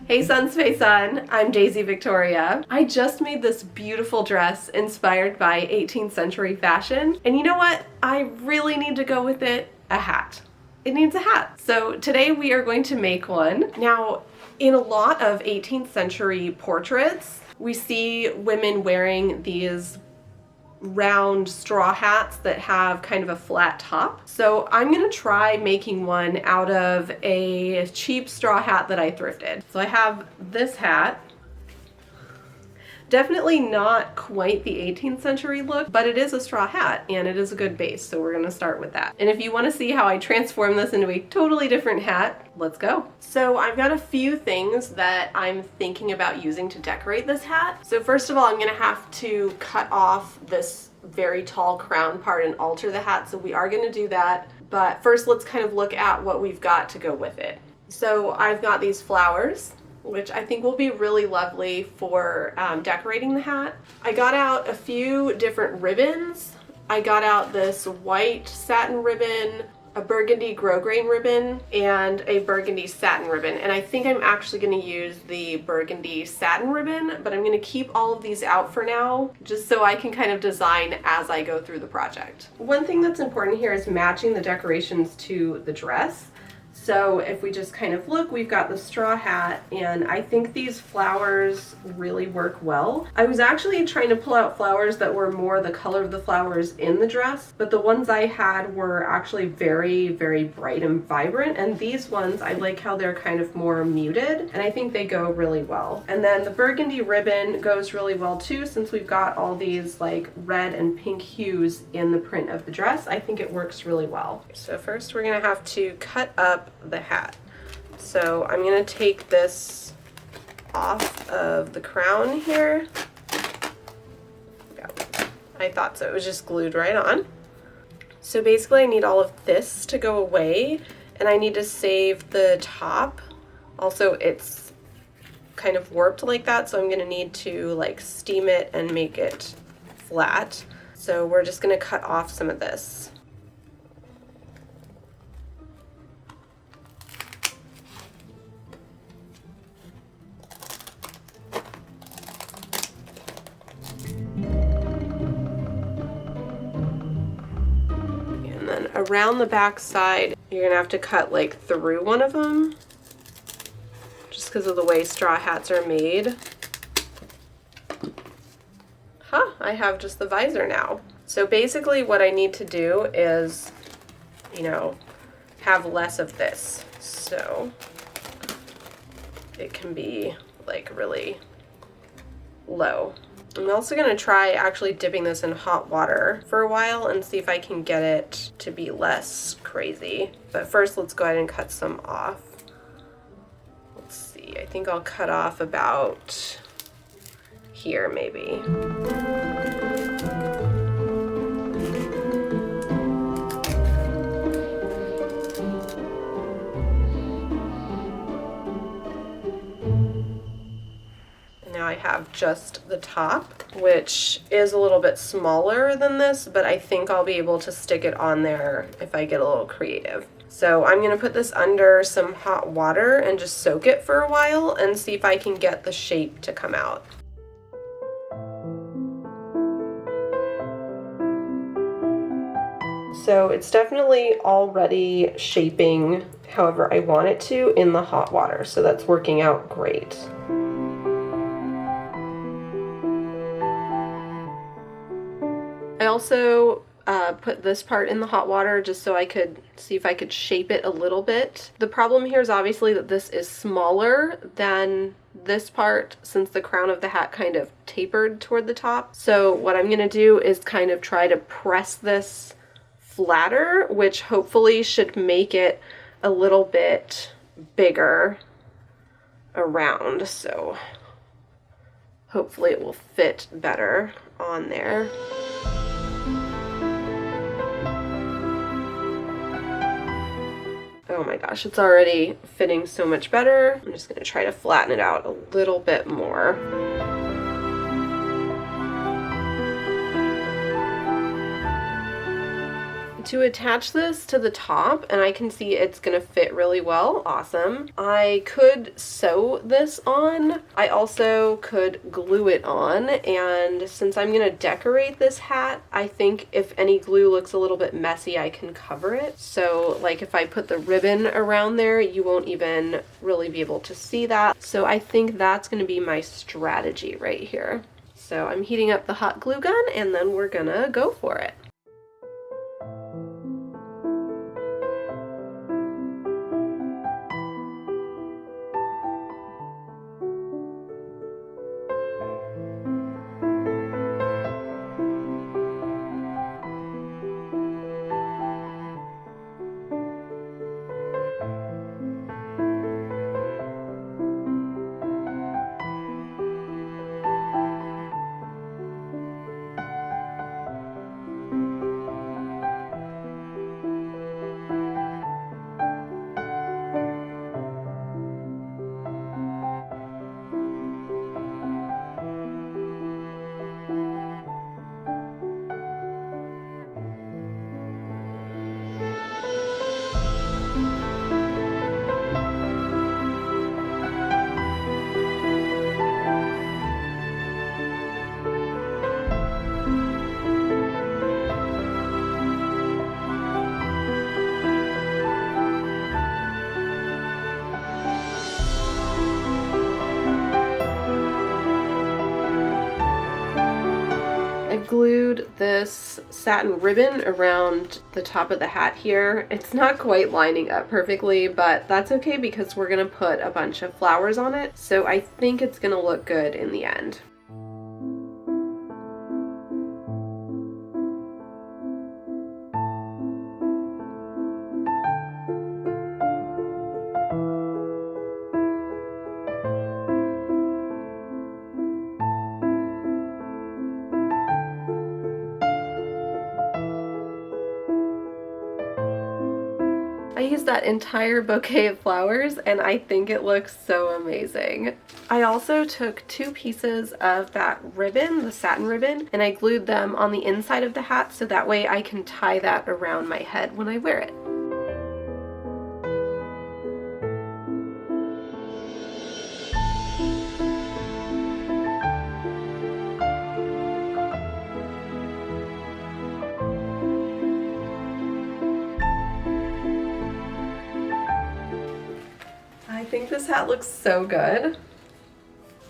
Hey Sunspace Sun, I'm Daisy Viktoria. I just made this beautiful dress inspired by 18th century fashion, and you know what? I really need to go with it, a hat. It needs a hat. So today we are going to make one. Now, in a lot of 18th century portraits, we see women wearing these round straw hats that have kind of a flat top. So I'm gonna try making one out of a cheap straw hat that I thrifted. So I have this hat. Definitely not quite the 18th century look, but it is a straw hat and it is a good base, so we're gonna start with that. And if you wanna see how I transform this into a totally different hat, let's go. So I've got a few things that I'm thinking about using to decorate this hat. So first of all, I'm gonna have to cut off this very tall crown part and alter the hat, so we are gonna do that. But first, let's kind of look at what we've got to go with it. So I've got these flowers, which I think will be really lovely for decorating the hat. I got out a few different ribbons. I got out this white satin ribbon, a burgundy grosgrain ribbon, and a burgundy satin ribbon. And I think I'm actually gonna use the burgundy satin ribbon, but I'm gonna keep all of these out for now, just so I can kind of design as I go through the project. One thing that's important here is matching the decorations to the dress. So if we just kind of look, we've got the straw hat, and I think these flowers really work well. I was actually trying to pull out flowers that were more the color of the flowers in the dress, but the ones I had were actually very, very bright and vibrant, and these ones, I like how they're kind of more muted, and I think they go really well. And then the burgundy ribbon goes really well too, since we've got all these like red and pink hues in the print of the dress. I think it works really well. So first we're gonna have to cut up the hat. So I'm going to take this off of the crown here. Yeah, I thought so. It was just glued right on. So basically I need all of this to go away, and I need to save the top. Also, it's kind of warped like that, so I'm going to need to like steam it and make it flat. So we're just going to cut off some of this. Around the back side, you're gonna have to cut like through one of them, just because of the way straw hats are made. I have just the visor now. So basically what I need to do is, you know, have less of this, so it can be like really low. I'm also going to try actually dipping this in hot water for a while and see if I can get it to be less crazy. But first, let's go ahead and cut some off. Let's see, I think I'll cut off about here maybe. I have just the top, which is a little bit smaller than this, but I think I'll be able to stick it on there if I get a little creative. So I'm gonna put this under some hot water and just soak it for a while and see if I can get the shape to come out. So it's definitely already shaping however I want it to in the hot water, so that's working out great. I also put this part in the hot water just so I could see if I could shape it a little bit. The problem here is obviously that this is smaller than this part, since the crown of the hat kind of tapered toward the top. So what I'm gonna do is kind of try to press this flatter, which hopefully should make it a little bit bigger around. So hopefully it will fit better on there. Oh my gosh, it's already fitting so much better. I'm just gonna try to flatten it out a little bit more. to attach this to the top, and I can see it's gonna fit really well. Awesome. I could sew this on. I also could glue it on, and since I'm gonna decorate this hat, I think if any glue looks a little bit messy, I can cover it. So like if I put the ribbon around there, you won't even really be able to see that. So I think that's gonna be my strategy right here. So I'm heating up the hot glue gun, and then we're gonna go for it. Glued this satin ribbon around the top of the hat here. It's not quite lining up perfectly, but that's okay because we're gonna put a bunch of flowers on it, so I think it's gonna look good in the end. I used that entire bouquet of flowers and I think it looks so amazing. I also took 2 pieces of that ribbon, the satin ribbon, and I glued them on the inside of the hat so that way I can tie that around my head when I wear it. I think this hat looks so good.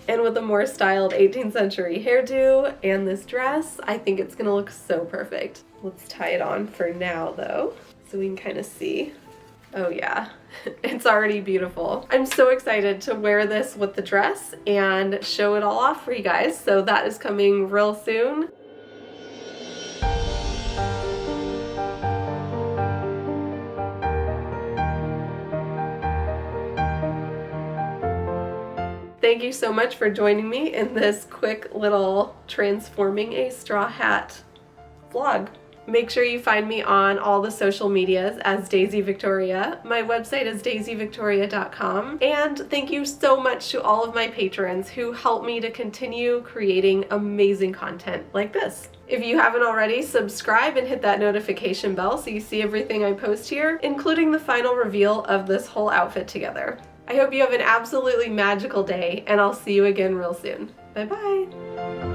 And with a more styled 18th century hairdo and this dress, I think it's gonna look so perfect. Let's tie it on for now though, so we can kind of see. Oh yeah, it's already beautiful. I'm so excited to wear this with the dress and show it all off for you guys. So that is coming real soon. Thank you so much for joining me in this quick little transforming a straw hat vlog. Make sure you find me on all the social medias as Daisy Viktoria. My website is daisyviktoria.com. And thank you so much to all of my patrons who help me to continue creating amazing content like this. If you haven't already, subscribe and hit that notification bell so you see everything I post here, including the final reveal of this whole outfit together. I hope you have an absolutely magical day, and I'll see you again real soon. Bye-bye.